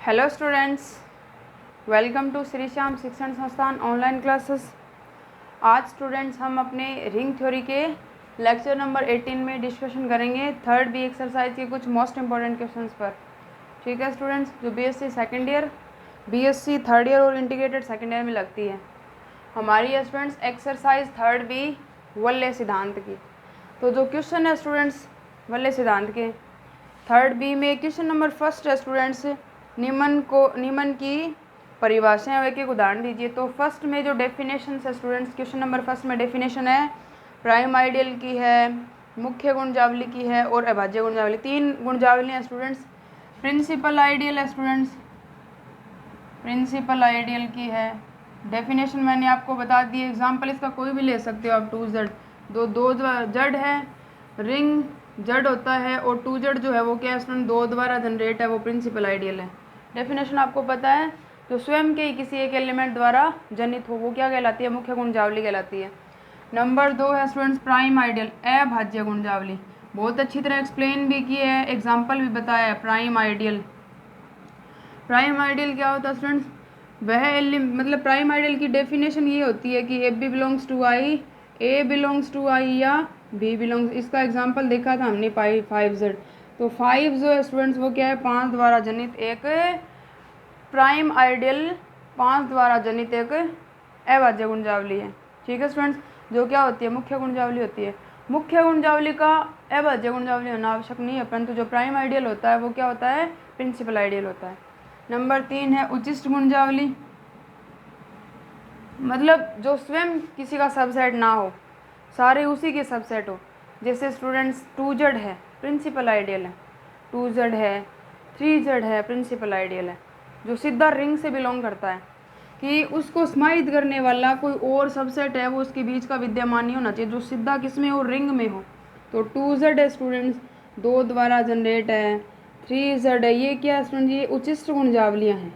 Hello students, welcome to Shri Shyam Shikshan Sansthan online classes. आज students हम अपने रिंग थ्योरी के लेक्चर नंबर 18 में डिस्कशन करेंगे थर्ड बी एक्सरसाइज के कुछ मोस्ट इंपॉर्टेंट क्वेश्चंस पर। ठीक है स्टूडेंट्स, जो BSc second year, BSc third year और इंटीग्रेटेड सेकेंड ईयर में लगती है हमारी है स्टूडेंट्स एक्सरसाइज थर्ड बी वल्ले सिद्धांत की। तो जो क्वेश्चन है स्टूडेंट्स वल्ले सिद्धांत के थर्ड बी में क्वेश्चन नंबर फर्स्ट है स्टूडेंट्स, निम्न की परिभाषाएं एक एक उदाहरण दीजिए। तो फर्स्ट में जो डेफिनेशन है स्टूडेंट्स, क्वेश्चन नंबर फर्स्ट में डेफिनेशन है प्राइम आइडियल की है, मुख्य गुणजावली की है और अभाज्य गुणजावली। तीन गुणजावली हैं स्टूडेंट्स। प्रिंसिपल आइडियल है स्टूडेंट्स, प्रिंसिपल आइडियल की है। डेफिनेशन मैंने आपको बता दी। एग्जाम्पल इसका कोई भी ले सकते हो आप। 2Z दो जड़ है, रिंग जड़ होता है और 2Z जो है वो क्या है स्टूडेंट, दो द्वारा जनरेट है, वो प्रिंसिपल आइडियल है। डेफिनेशन आपको पता है, जो स्वयं के किसी एक एलिमेंट द्वारा जनित हो वो क्या कहलाती है, मुख्य गुणजावली कहलाती है। नंबर 2 है स्टूडेंट्स प्राइम आइडियल, अभाज्य गुणजावली। बहुत अच्छी तरह एक्सप्लेन भी किए है, एग्जाम्पल भी बताया है। प्राइम आइडियल, प्राइम आइडियल क्या होता है स्टूडेंट्स, मतलब प्राइम आइडियल की डेफिनेशन ये होती है कि A B belongs to I, A belongs to I या बी बिलोंग्स। इसका एग्जांपल देखा था हमने 5Z। तो 5 जो है स्टूडेंट्स वो क्या है, 5 द्वारा जनित एक प्राइम आइडियल, 5 द्वारा जनित एक अभाज्य गुणजावली है। ठीक है स्टूडेंट्स, जो क्या होती है, मुख्य गुणजावली होती है। मुख्य गुणजावली का अभाज्य गुणजावली होना आवश्यक नहीं है, परंतु जो प्राइम आइडियल होता है वो क्या होता है, प्रिंसिपल आइडियल होता है। नंबर 3 है उचिष्ट गुणजावली, मतलब जो स्वयं किसी का सबसेट ना हो, सारे उसी के सबसेट हो। जैसे स्टूडेंट्स 2Z है, प्रिंसिपल आइडियल है। 2Z है, 3Z है, प्रिंसिपल आइडियल है। जो सीधा रिंग से बिलोंग करता है कि उसको समाहित करने वाला कोई और सबसेट है, वो उसके बीच का विद्यमान नहीं होना चाहिए, जो सीधा किसमें हो, रिंग में हो। तो 2Z है स्टूडेंट्स, दो द्वारा जनरेट है। 3Z है, ये क्या है स्टूडेंट, ये उचिष्ट गुणजावलियाँ हैं।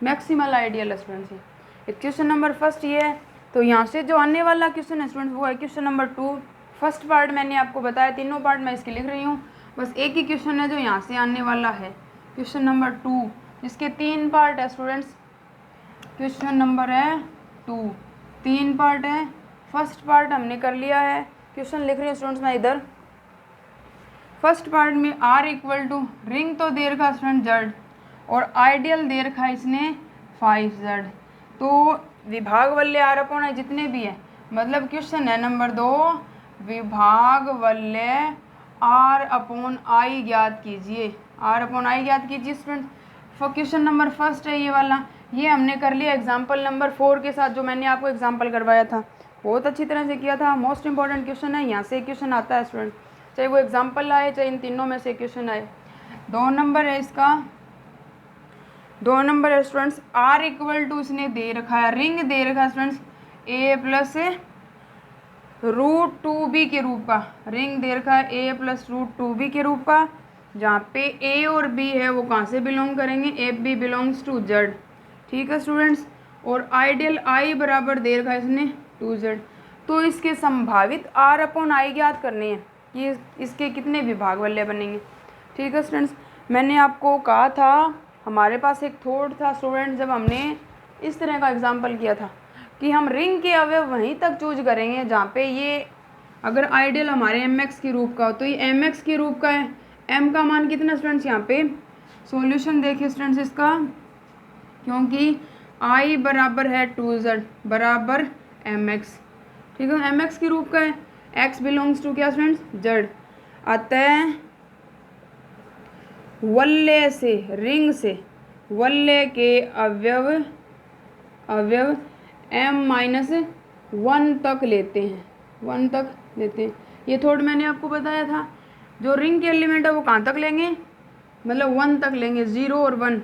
मैक्सिमल आइडियल है स्टूडेंट्स। ये क्वेश्चन नंबर फर्स्ट ये है। तो यहाँ से जो आने वाला क्वेश्चन है स्टूडेंट्स वो है क्वेश्चन नंबर 2। फर्स्ट पार्ट मैंने आपको बताया, तीनों पार्ट मैं इसके लिख रही हूँ, बस एक ही क्वेश्चन है जो यहाँ से आने वाला है, क्वेश्चन नंबर 2, जिसके 3 पार्ट है स्टूडेंट्स। क्वेश्चन नंबर है 2, 3 पार्ट है। फर्स्ट पार्ट हमने कर लिया है, क्वेश्चन लिख रही हूँ स्टूडेंट्स मैं इधर। फर्स्ट पार्ट में R इक्वल टू, रिंग तो दे रखा स्टूडेंट जड़, और आइडियल दे रखा इसने 5Z। तो विभाग वल्य R अपॉन I जितने भी हैं, मतलब क्वेश्चन है नंबर 2, विभाग वल्य R अपॉन I ज्ञात कीजिए। R अपॉन I ज्ञात कीजिए स्टूडेंट। क्वेश्चन नंबर फर्स्ट है ये वाला, ये हमने कर लिया एग्जाम्पल नंबर 4 के साथ, जो मैंने आपको एग्जाम्पल करवाया था, बहुत अच्छी तरह से किया था। मोस्ट इंपॉर्टेंट क्वेश्चन है, यहाँ से क्वेश्चन आता है स्टूडेंट, चाहे वो एग्जाम्पल आए चाहे इन तीनों में से क्वेश्चन आए। 2 नंबर है इसका, 2 नंबर है स्टूडेंट्स, R इक्वल टू इसने दे रखा है, रिंग दे रखा है स्टूडेंट्स A प्लस √2B के रूप का, रिंग दे रखा है A प्लस √2B के रूप का, जहाँ पे A और B है वो कहाँ से बिलोंग करेंगे, AB बिलोंग्स टू Z। ठीक है स्टूडेंट्स, और आइडियल I बराबर दे रखा है इसने 2Z। तो इसके संभावित R अपॉन I ज्ञात करने हैं कि इसके कितने विभाग वल्य बनेंगे। ठीक है स्टूडेंट्स, मैंने आपको कहा था, हमारे पास एक थॉट था स्टूडेंट, जब हमने इस तरह का एग्जाम्पल किया था कि हम रिंग के अवयव वहीं तक चूज करेंगे जहाँ पे ये, अगर आइडियल हमारे mx के रूप का हो तो ये mx के रूप का है। m का मान कितना स्टूडेंट्स, यहाँ पे सॉल्यूशन देखिए स्टूडेंट्स इसका, क्योंकि I बराबर है 2Z बराबर mx। ठीक है, mx के रूप का है, x बिलोंग्स टू क्या स्टूडेंट्स, Z। अतः वल्य से, रिंग से वल्य के अवयव m-1 तक लेते हैं, 1 तक लेते हैं। ये थोड़ा मैंने आपको बताया था, जो रिंग के एलिमेंट है वो कहाँ तक लेंगे, मतलब 1 तक लेंगे, 0 और 1।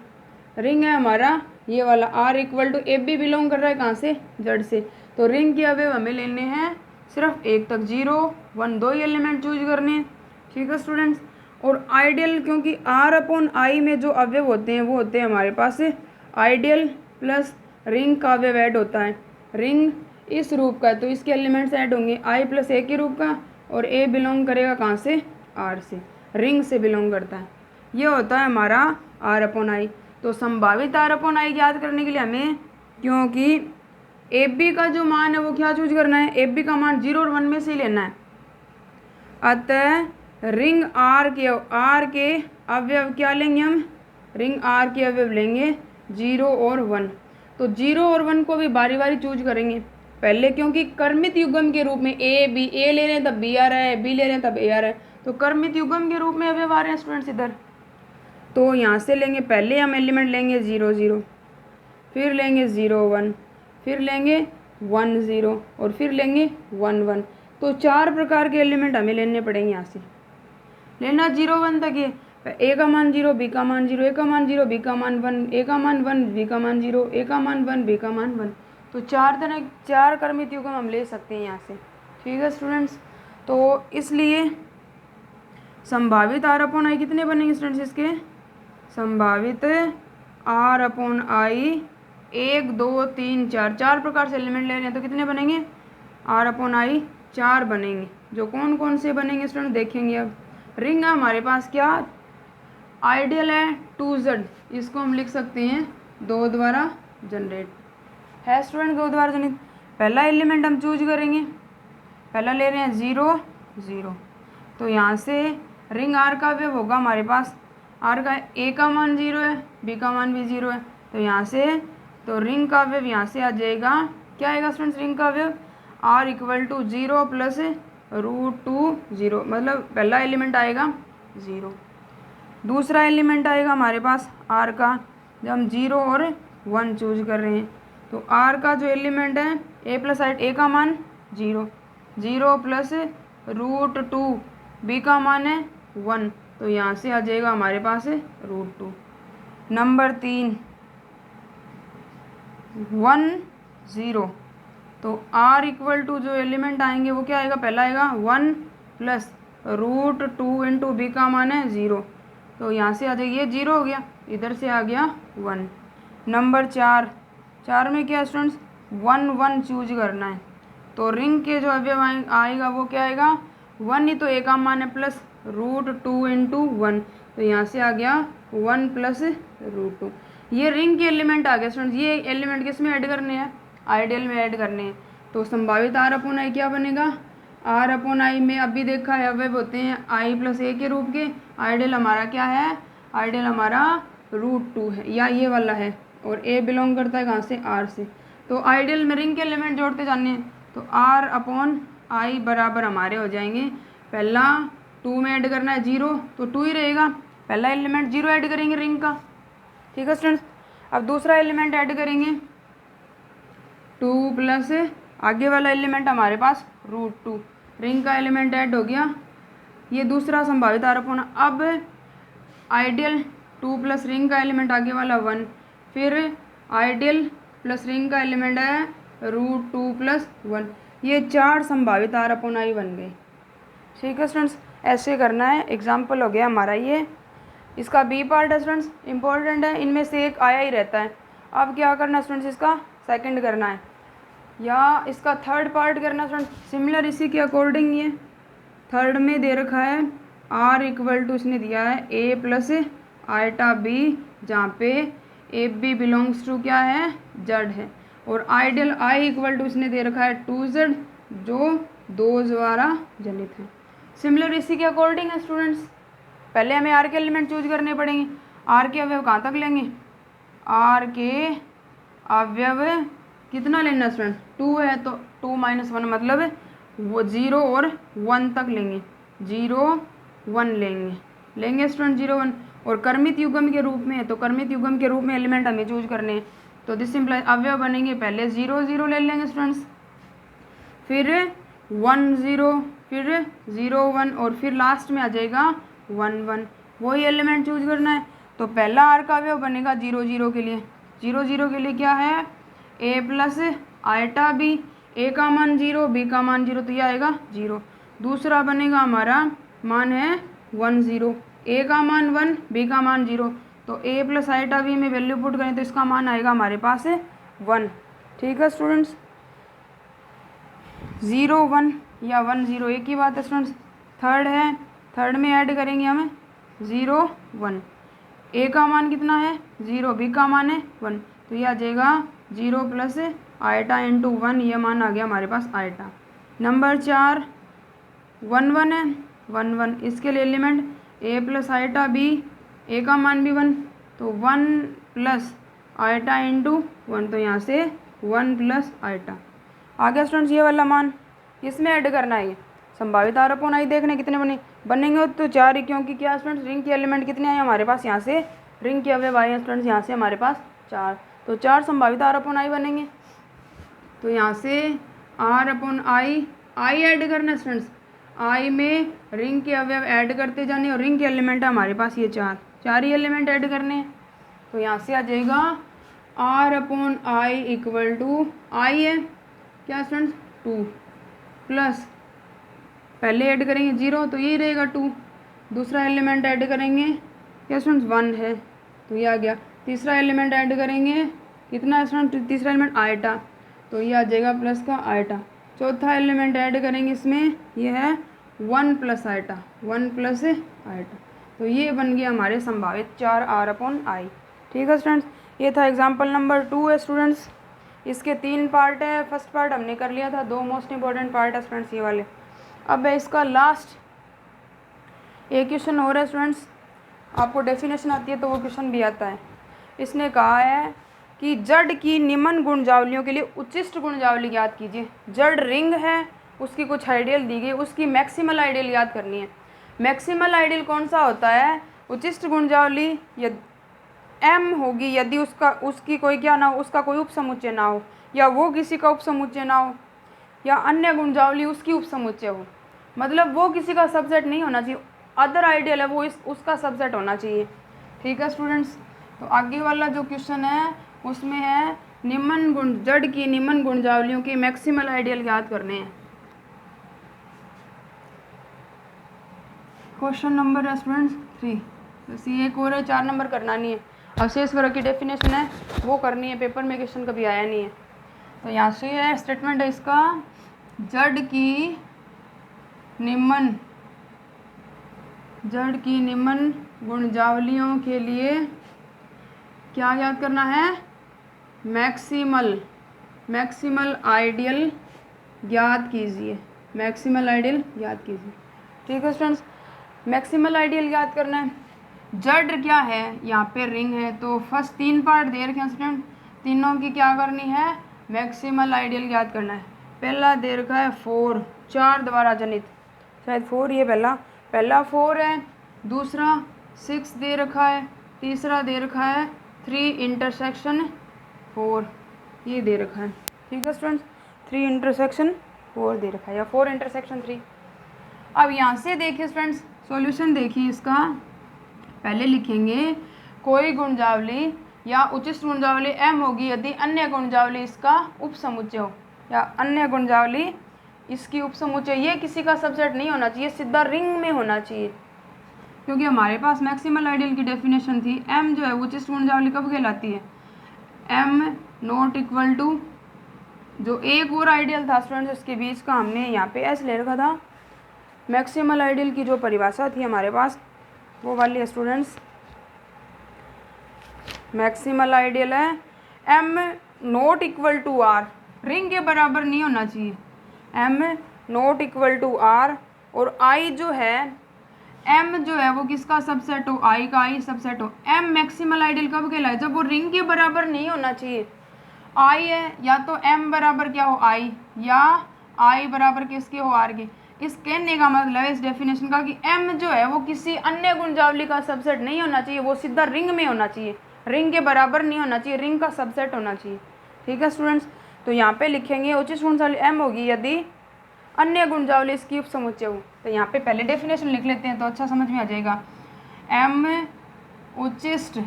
रिंग है हमारा ये वाला, R equal to AB belong कर रहा है कहाँ से, Z से। तो रिंग के अवयव हमें लेने हैं सिर्फ 1 तक, 0 1 दो ही एलिमेंट चूज करने हैं। ठीक है स्टूडेंट्स, और आइडियल, क्योंकि R अपॉन I में जो अवयव होते हैं वो होते हैं हमारे पास आइडियल प्लस रिंग का अवयव ऐड होता है। रिंग इस रूप का है तो इसके एलिमेंट्स ऐड होंगे I प्लस A के रूप का, और A बिलोंग करेगा कहाँ से, R से, रिंग से बिलोंग करता है। ये होता है हमारा R अपॉन I। तो संभावित r अपॉन आई याद करने के लिए हमें, क्योंकि ए बी का जो मान है वो क्या चूज करना है, ए बी का मान 0 और 1 में से ही लेना है। अतः रिंग आर के अवयव क्या लेंगे हम, रिंग आर के अवयव लेंगे 0 और 1। तो 0 और 1 को भी बारी बारी चूज करेंगे पहले, क्योंकि कर्मित युग्म के रूप में ए ले रहे हैं तब बी आ रहा है, बी ले रहे हैं तब ए आ रहा है, तो कर्मित युग्म के रूप में अवयव आ रहे हैं स्टूडेंट्स इधर। तो यहाँ से लेंगे, पहले हम एलिमेंट लेंगे 0 0, फिर लेंगे 0 1, फिर लेंगे 1 0 और फिर लेंगे 1 1। तो 4 प्रकार के एलिमेंट हमें लेने पड़ेंगे। यहाँ से लेना 0 1 तक ये, ए का मान 0, बी का मान 0, ए का मान 0, बी का मान 1, ए का मान 1, बी का मान 0, ए का मान 1, बी का मान 1। तो 4 कर्मित युग्म हम ले सकते हैं यहाँ से। ठीक है स्टूडेंट्स, तो इसलिए संभावित r अपॉन आई कितने बनेंगे स्टूडेंट्स, इसके संभावित r अपॉन आई 1 2 3 4 प्रकार से एलिमेंट ले रहे हैं, तो कितने बनेंगे, r अपॉन आई 4 बनेंगे। जो कौन कौन से बनेंगे स्टूडेंट देखेंगे। अब रिंग है हमारे पास क्या, आइडियल है 2z, इसको हम लिख सकते हैं 2 द्वारा जनरेट है स्टूडेंट, 2 द्वारा जनरेट। पहला एलिमेंट हम चूज करेंगे, पहला ले रहे हैं 0 0। तो यहाँ से रिंग आर का अवयव होगा हमारे पास, आर का ए का मान 0 है, बी का मान भी 0 है, तो यहाँ से तो रिंग का अवयव यहाँ से आ जाएगा, क्या आएगा स्टूडेंट्स रिंग का अवयव, r इक्वल टू 0 प्लस √2 0, मतलब पहला एलिमेंट आएगा 0। दूसरा एलिमेंट आएगा हमारे पास r का, जब हम 0 और 1 चूज कर रहे हैं, तो r का जो एलिमेंट है a प्लस ए का मान 0 0 प्लस √2, b का मान है 1, तो यहाँ से आ जाएगा हमारे पास √2। नंबर 3 1 0, तो r इक्वल टू जो एलिमेंट आएंगे वो क्या आएगा, पहला आएगा 1 प्लस √2 इंटू बी का मान है 0, तो यहाँ से आ जाएगी, ये 0 हो गया, इधर से आ गया 1। नंबर 4 में क्या स्टूडेंट्स 1 1 चूज करना है, तो रिंग के जो अवयव आएगा वो क्या आएगा 1 ही, तो ए का मान है प्लस √2 इंटू 1, तो यहाँ से आ गया 1 प्लस √2। ये रिंग के एलिमेंट आ गए स्टूडेंट्स। ये एलिमेंट किस में ऐड करने हैं, आइडियल में ऐड करने हैं। तो संभावित r अपॉन आई क्या बनेगा, r अपॉन आई में अभी देखा है अवयव होते हैं i प्लस ए के रूप के, आइडियल हमारा क्या है, आइडियल हमारा √2 है या ये वाला है, और a बिलोंग करता है कहाँ से, r से। तो आइडियल में रिंग के एलिमेंट जोड़ते जाने हैं, तो r अपॉन आई बराबर हमारे हो जाएंगे, पहला 2 में ऐड करना है 0, तो 2 ही रहेगा, पहला एलिमेंट 0 ऐड करेंगे रिंग का। ठीक है स्टूडेंट्स, अब दूसरा एलिमेंट ऐड करेंगे 2 प्लस आगे वाला एलिमेंट हमारे पास √2, रिंग का एलिमेंट ऐड हो गया, ये दूसरा संभावित r अपॉन। अब आइडियल 2 प्लस रिंग का एलिमेंट आगे वाला 1, फिर आइडियल प्लस रिंग का एलिमेंट है √2 प्लस 1, ये 4 संभावित r अपॉन आई बन गए। ठीक है स्टूडेंट्स, ऐसे करना है। एग्जाम्पल हो गया हमारा ये, इसका बी पार्ट है स्टूडेंट्स इंपॉर्टेंट है, इनमें से एक आया ही रहता है। अब क्या करना है स्टूडेंट्स, इसका सेकंड करना है या इसका थर्ड पार्ट करना स्टूडेंट्स। सिमिलर इसी के अकॉर्डिंग ये थर्ड में दे रखा है r इक्वल टू, इसने दिया है a प्लस आइटा बी, जहाँ पे ए बी बिलोंग्स टू क्या है, z है, और आइडियल i इक्वल टू इसने दे रखा है 2z, जो 2 द्वारा जनित है। सिमिलर इसी के अकॉर्डिंग है स्टूडेंट्स। पहले हमें r के एलिमेंट चूज करने पड़ेंगे, r के अवयव कहाँ तक लेंगे, r के अवयव कितना लेना स्टूडेंट, 2 है, तो 2 - 1 मतलब वो 0 और 1 तक लेंगे, 0 1 लेंगे स्टूडेंट 0 1, और कर्मित युग्म के रूप में है, तो कर्मित युग्म के रूप में एलिमेंट हमें चूज करने हैं, तो दिस सिंपल अवयव बनेंगे, पहले 0 0 ले लेंगे स्टूडेंट्स, फिर 1 0, फिर 0 1, और फिर लास्ट में आ जाएगा 1 1, वही एलिमेंट चूज करना है। तो पहला r का अवयव बनेगा 0 0 के लिए, 0 0 के लिए क्या है, a plus iota b, a का मान 0, b का मान 0, तो यह आएगा 0। दूसरा बनेगा हमारा मान है 1 0, a का मान 1, b का मान 0, तो a प्लस आइटा बी में वैल्यू पुट करें तो इसका मान आएगा हमारे पास 1। ठीक है स्टूडेंट्स, 0 1 या 1 0 एक ही बात है स्टूडेंट्स। थर्ड है, थर्ड में ऐड करेंगे हमें 0 1, ए का मान कितना है 0, बी का मान है 1, तो ये आ जाएगा 0 प्लस आयटा इंटू 1, ये मान आ गया हमारे पास आयटा। नंबर 4 1 1 है, 1 1, इसके लिए एलिमेंट ए प्लस आयटा बी, ए का मान भी 1, तो 1 प्लस आयटा इंटू 1, तो यहाँ से 1 प्लस आयटा आ गया स्टूडेंट्स। ये वाला मान इसमें ऐड करना है, संभावित आर अपॉन आई देखने कितने बनेंगे, तो 4 ही, क्योंकि क्या स्टूडेंट्स रिंग के एलिमेंट कितने आए हमारे पास, यहाँ से रिंग के अवयव आए हैं स्टूडेंट्स, यहाँ से हमारे पास 4, तो 4 संभावित आर अपॉन आई बनेंगे। तो यहाँ से आर अपॉन आई ऐड करना है स्टूडेंट्स, आई में रिंग के अवयव ऐड करते जाने, और रिंग के एलिमेंट है हमारे पास ये 4 ही एलिमेंट ऐड करने हैं। तो यहाँ से आ जाएगा R upon I equal to I है क्या स्टूडेंट्स 2, प्लस पहले ऐड करेंगे 0, तो यही रहेगा 2, दूसरा एलिमेंट ऐड करेंगे क्या स्टूडेंट्स 1 है, तो ये आ गया। तीसरा एलिमेंट ऐड करेंगे कितना है स्टूडेंट, तीसरा एलिमेंट आयटा, तो ये आ जाएगा प्लस का आयटा। चौथा एलिमेंट ऐड करेंगे इसमें, ये है 1 प्लस आयटा, 1 प्लस आयटा, तो ये बन गया हमारे संभावित 4 आर अपॉन आई। ठीक है स्टूडेंट्स, ये था एग्जाम्पल नंबर 2 है स्टूडेंट्स। इसके 3 पार्ट है, फर्स्ट पार्ट हमने कर लिया था, 2 मोस्ट इंपॉर्टेंट पार्ट है स्टूडेंट्स ये वाले। अब है इसका लास्ट एक क्वेश्चन हो रहा है स्टूडेंट्स, आपको डेफिनेशन आती है तो वो क्वेश्चन भी आता है। इसने कहा है कि जड़ की निम्न गुणजावलियों के लिए उच्चिष्ट गुणजावली याद कीजिए। जड़ रिंग है, उसकी कुछ आइडियल दी गई, उसकी मैक्सिमल आइडियल याद करनी है। मैक्सिमल आइडियल कौन सा होता है, उच्चिष्ट गुणजावली यदि एम होगी, यदि उसकी कोई क्या ना हो, उसका कोई उपसमुच्चय ना हो, या वो किसी का उपसमुच्चय ना हो, या अन्य गुणजावली उसकी उपसमुच्चय हो, मतलब वो किसी का सबसेट नहीं होना चाहिए, अदर आइडियल है वो उसका सबसेट होना चाहिए। ठीक है स्टूडेंट्स, तो आगे वाला जो क्वेश्चन है उसमें है जड़ की निम्न गुणजावलियों के मैक्सिमल आइडियल याद करने हैं। क्वेश्चन नंबर है स्टूडेंट्स 3, बस ये एक और है, 4 नंबर करना नहीं है। अवशेष वर्ग की डेफिनेशन है वो करनी है, पेपर में क्वेश्चन कभी आया नहीं है। तो यहाँ से है स्टेटमेंट है इसका, जड़ की निम्न गुणजावलियों के लिए क्या याद करना है, मैक्सिमल आइडियल याद कीजिए, मैक्सिमल आइडियल याद कीजिए। ठीक है स्टूडेंट्स, मैक्सिमल आइडियल याद करना है। जड़ क्या है, यहाँ पे रिंग है, तो फर्स्ट 3 पार्ट दे रखे हैं स्टूडेंट, तीनों की क्या करनी है, मैक्सिमल आइडियल याद करना है। पहला दे रखा है 4, 4 द्वारा जनित, शायद 4 ये पहला 4 है, दूसरा 6 दे रखा है, तीसरा दे रखा है 3 इंटरसेक्शन 4, ये दे रखा है। ठीक है स्टूडेंट्स, 3 इंटरसेक्शन 4 दे रखा है, या 4 इंटरसेक्शन 3। अब यहाँ से देखिए स्टूडेंट्स, सॉल्यूशन देखिए इसका, पहले लिखेंगे कोई गुणजावली या उचिष्ट गुणजावली m होगी यदि अन्य गुणजावली इसका उपसमुच्चय हो, या अन्य गुणजावली इसकी उपसमुच्चय, ये किसी का सबसेट नहीं होना चाहिए, सीधा रिंग में होना चाहिए, क्योंकि हमारे पास मैक्सिमल आइडियल की डेफिनेशन थी, m जो है उचिष्ट गुणजावली कब कहलाती है, m नॉट इक्वल टू, जो एक और आइडियल था स्टूडेंट्स इसके बीच का हमने यहाँ पे s ले रखा था। मैक्सिमल आइडियल की जो परिभाषा थी हमारे पास वो वाली है स्टूडेंट्स, मैक्सिमल आइडियल है m not equal to r, ring के बराबर नहीं होना चाहिए, m not equal to r, और i जो है m जो है वो किसका सबसेट हो, i का i सबसेट हो। m मैक्सिमल आइडियल कब कहलाए, जब वो रिंग के बराबर नहीं होना चाहिए। i है या तो m बराबर क्या हो i, या i बराबर किसके हो r के। इस कहने का मतलब है इस डेफिनेशन का कि m जो है वो किसी अन्य गुणजावली का सबसेट नहीं होना चाहिए, वो सीधा रिंग में होना चाहिए, रिंग के बराबर नहीं होना चाहिए, रिंग का सबसेट होना चाहिए। ठीक है स्टूडेंट्स, तो यहाँ पे लिखेंगे उचिष्ट गुणजावली m होगी यदि अन्य गुणजावली इसकी उपसमुच्चय हो। तो यहाँ पे पहले डेफिनेशन लिख लेते हैं तो अच्छा समझ में आ जाएगा। m उचिष्ट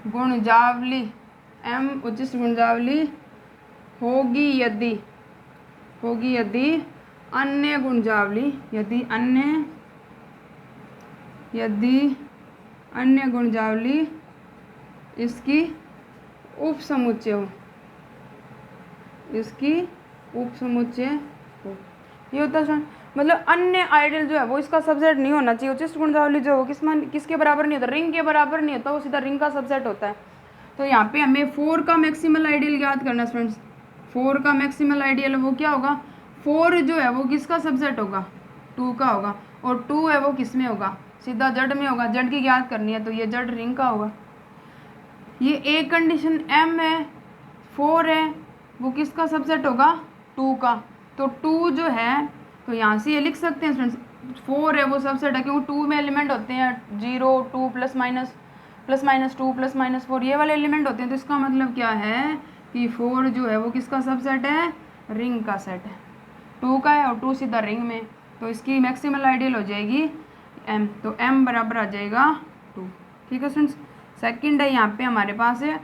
गुणजावली होगी यदि अन्य गुणजावली इसकी उपसमुच्चय हो, ये होता है। मतलब अन्य आइडियल जो है वो इसका सबसेट नहीं होना चाहिए। उचित गुणधावली जो है किसके बराबर नहीं होता, रिंग के बराबर नहीं होता, वो सीधा रिंग का सबसेट होता है। तो यहाँ पे हमें 4 का मैक्सिमल आइडियल याद करना है स्टूडेंट्स। 4 का मैक्सिमल आइडियल वो क्या होगा, 4 जो है वो किसका सबसेट होगा, 2 का होगा, और 2 है वो किस में होगा, सीधा जड़ में होगा। जड़ की याद करनी है तो ये जड़ रिंग का होगा। ये एक कंडीशन m है, 4 है, वो किसका सबसेट होगा, 2 का। तो 2 जो है तो यहाँ से ये लिख सकते हैं स्टूडेंट्स, 4 है वो सबसेट है, क्योंकि 2 में एलिमेंट होते हैं 0 2 प्लस माइनस 2 प्लस माइनस 4, ये वाले एलिमेंट होते हैं। तो इसका मतलब क्या है कि 4 जो है वो किसका सबसेट है, रिंग का सेट है। 2 का है और 2 सीधा रिंग में, तो इसकी मैक्सिमल आइडियल हो जाएगी m, तो m बराबर आ जाएगा 2। ठीक है स्टूडेंट्स। सेकंड है यहाँ पे हमारे पास है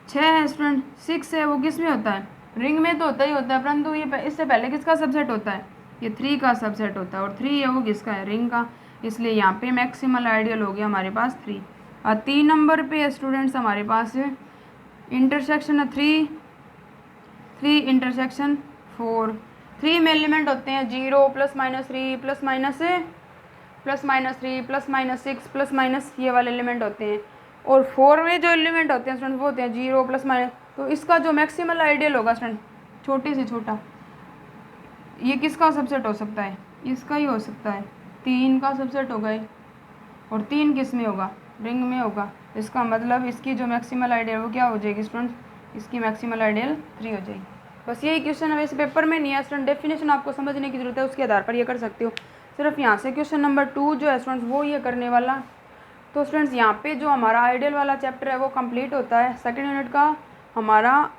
6 है स्टूडेंट, 6 है वो किस में होता है, रिंग में तो होता ही होता है, परंतु ये इससे पहले किसका सबसेट होता है, ये 3 का सबसेट होता है, और 3 है वो किसका है, रिंग का। इसलिए यहाँ पे मैक्सिमल आइडियल हो गया हमारे पास 3। और 3 नंबर पे स्टूडेंट्स हमारे पास इंटरसेक्शन है 3 इंटरसेक्शन 4। 3 में एलिमेंट होते हैं 0 plus minus 3 plus minus 3 plus minus 6 plus minus, ये वाले एलिमेंट होते हैं। और 4 में जो एलिमेंट होते हैं स्टूडेंट वो होते हैं 0 प्लस माइनस। तो इसका जो मैक्सिमल आइडियल होगा स्टूडेंट, छोटे से छोटा, ये किसका सबसेट हो सकता है, इसका ही हो सकता है, 3 का सबसेट होगा ये, और 3 किस में होगा, रिंग में होगा। इसका मतलब इसकी जो मैक्सिमल आइडियल वो क्या हो जाएगी स्टूडेंट, इसकी मैक्सिमल आइडियल 3 हो जाएगी। बस यही क्वेश्चन है, वैसे पेपर में नहीं है स्टूडेंट, डेफिनेशन आपको समझने की जरूरत है, उसके आधार पर ये कर सकते हो। सिर्फ यहाँ से क्वेश्चन नंबर 2 जो है स्टूडेंट्स वो ये करने वाला। तो स्टूडेंट्स यहाँ पे जो हमारा आइडियल वाला चैप्टर है वो कंप्लीट होता है। सेकेंड यूनिट का हमारा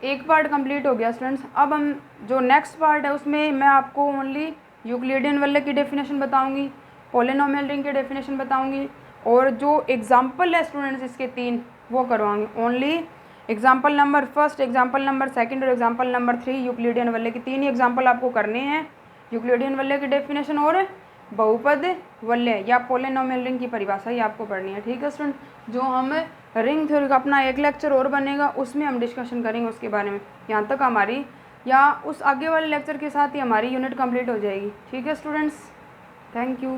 एक पार्ट कंप्लीट हो गया स्टूडेंट्स। अब हम जो नेक्स्ट पार्ट है उसमें मैं आपको ओनली यूक्लिडियन वैल्यू की डेफिनेशन बताऊंगी, पॉलिनोमियल रिंग की डेफिनेशन बताऊंगी, और जो एग्जाम्पल है स्टूडेंट्स इसके 3 वो करवाऊंगी। Only example number first, example number second और एग्जाम्पल नंबर 3 यूक्लिडियन वैल्यू की 3 ही एग्जाम्पल आपको करने हैं। यूक्लिडियन वैल्यू की डेफिनेशन और बहुपद वैल्य या पॉलिनोमियल रिंग की परिभाषा ही आपको पढ़नी है। ठीक है स्टूडेंट। जो हम रिंग थ्योरी का अपना एक लेक्चर और बनेगा उसमें हम डिस्कशन करेंगे उसके बारे में। यहाँ तक हमारी या उस आगे वाले लेक्चर के साथ ही हमारी यूनिट कंप्लीट हो जाएगी। ठीक है स्टूडेंट्स, थैंक यू।